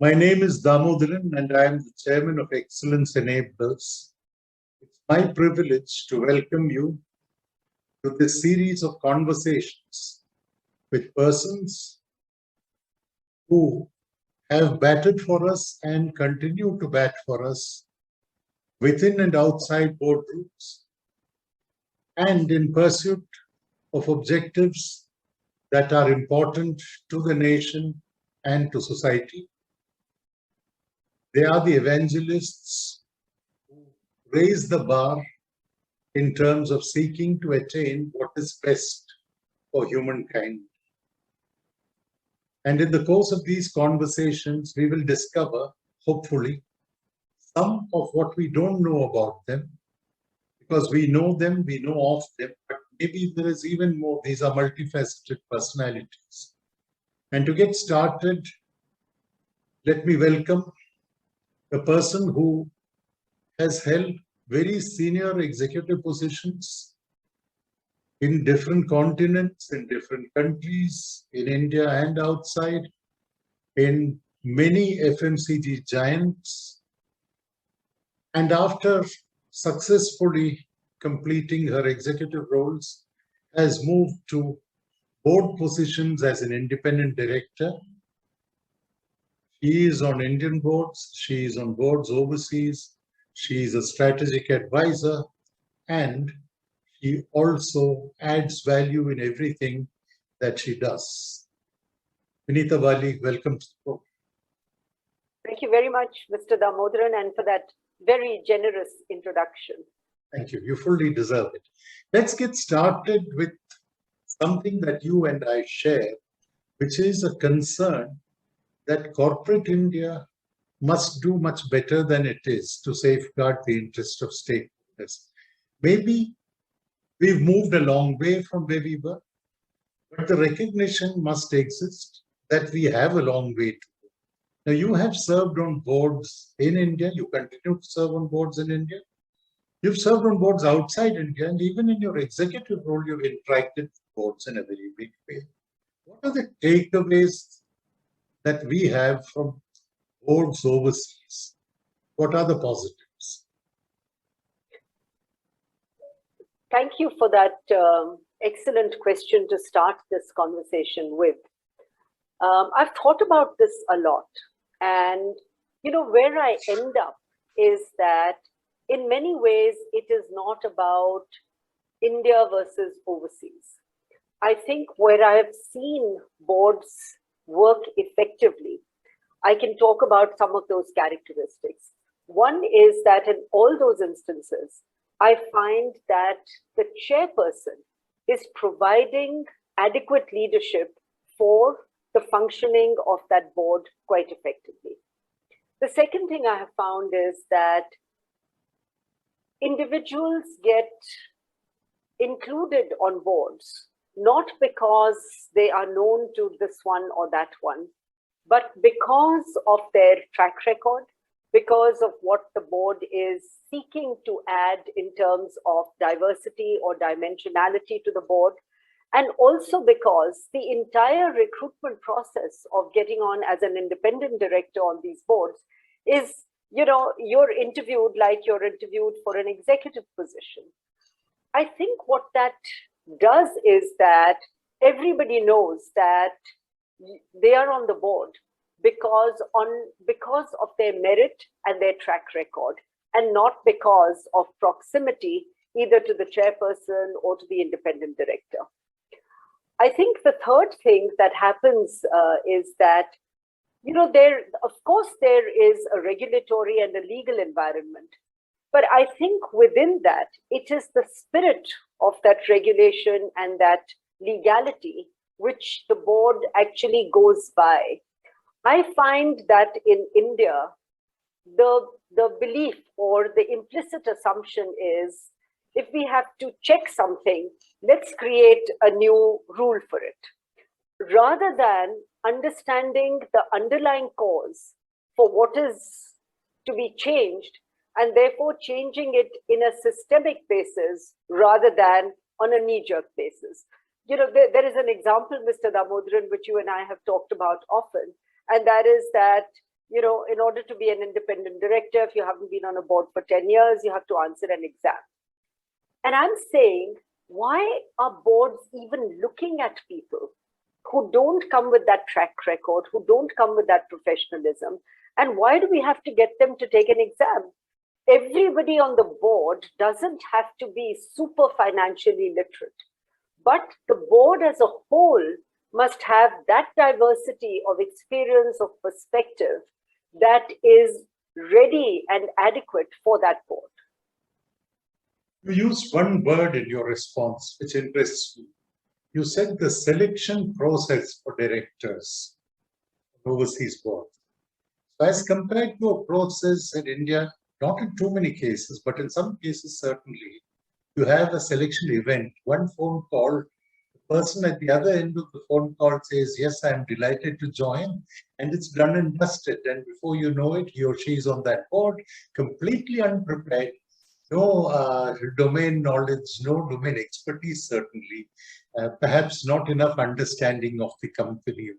My name is Damodaran and I am the Chairman of Excellence Enablers. It's my privilege to welcome you to this series of conversations with persons who have batted for us and continue to bat for us within and outside boardrooms and in pursuit of objectives that are important to the nation and to society. They are the evangelists who raise the bar in terms of seeking to attain what is best for humankind. And in the course of these conversations, we will discover, hopefully, some of what we don't know about them, because we know them, we know of them, but maybe there is even more. These are multifaceted personalities. And to get started, let me welcome a person who has held very senior executive positions in different continents, in different countries, in India and outside, in many FMCG giants. And after successfully completing her executive roles, has moved to board positions as an independent director. She is on Indian boards, she is on boards overseas, she is a strategic advisor, and she also adds value in everything that she does. Vinita Bali, welcome to the program. Thank you very much, Mr. Damodaran, and for that very generous introduction. Thank you. You fully deserve it. Let's get started with something that you and I share, which is a concern that corporate India must do much better than it is to safeguard the interest of stakeholders. Maybe we've moved a long way from where we were, but the recognition must exist that we have a long way to go. Now, you have served on boards in India, you continue to serve on boards in India. You've served on boards outside India, and even in your executive role, you've interacted with boards in a very big way. What are the takeaways that we have from boards overseas? What are the positives? Thank you for that excellent question to start this conversation with. I've thought about this a lot, and where I end up is that in many ways it is not about India versus overseas. I think where I have seen boards work effectively, I can talk about some of those characteristics. One is that in all those instances, I find that the chairperson is providing adequate leadership for the functioning of that board quite effectively. The second thing I have found is that individuals get included on boards, not because they are known to this one or that one, but because of their track record, because of what the board is seeking to add in terms of diversity or dimensionality to the board, and also because the entire recruitment process of getting on as an independent director on these boards is, you're interviewed like you're interviewed for an executive position. I think what that does is that everybody knows that they are on the board because of their merit and their track record, and not because of proximity either to the chairperson or to the independent director. I think the third thing that happens is that, of course, there is a regulatory and a legal environment, but I think within that, it is the spirit of that regulation and that legality which the board actually goes by. I find that in India, the belief or the implicit assumption is, if we have to check something, let's create a new rule for it, rather than understanding the underlying cause for what is to be changed, and therefore changing it in a systemic basis rather than on a knee-jerk basis. There is an example, Mr. Damodaran, which you and I have talked about often, and that is that in order to be an independent director, if you haven't been on a board for 10 years, you have to answer an exam. And I'm saying, why are boards even looking at people who don't come with that track record, who don't come with that professionalism? And why do we have to get them to take an exam? Everybody on the board doesn't have to be super financially literate, but the board as a whole must have that diversity of experience, of perspective that is ready and adequate for that board. You used one word in your response, which interests me. You said the selection process for directors of overseas boards. So as compared to a process in India, not in too many cases, but in some cases certainly, you have a selection event, one phone call, the person at the other end of the phone call says, yes, I'm delighted to join, and it's done and dusted. And before you know it, he or she is on that board, completely unprepared, no domain knowledge, no domain expertise, certainly, perhaps not enough understanding of the company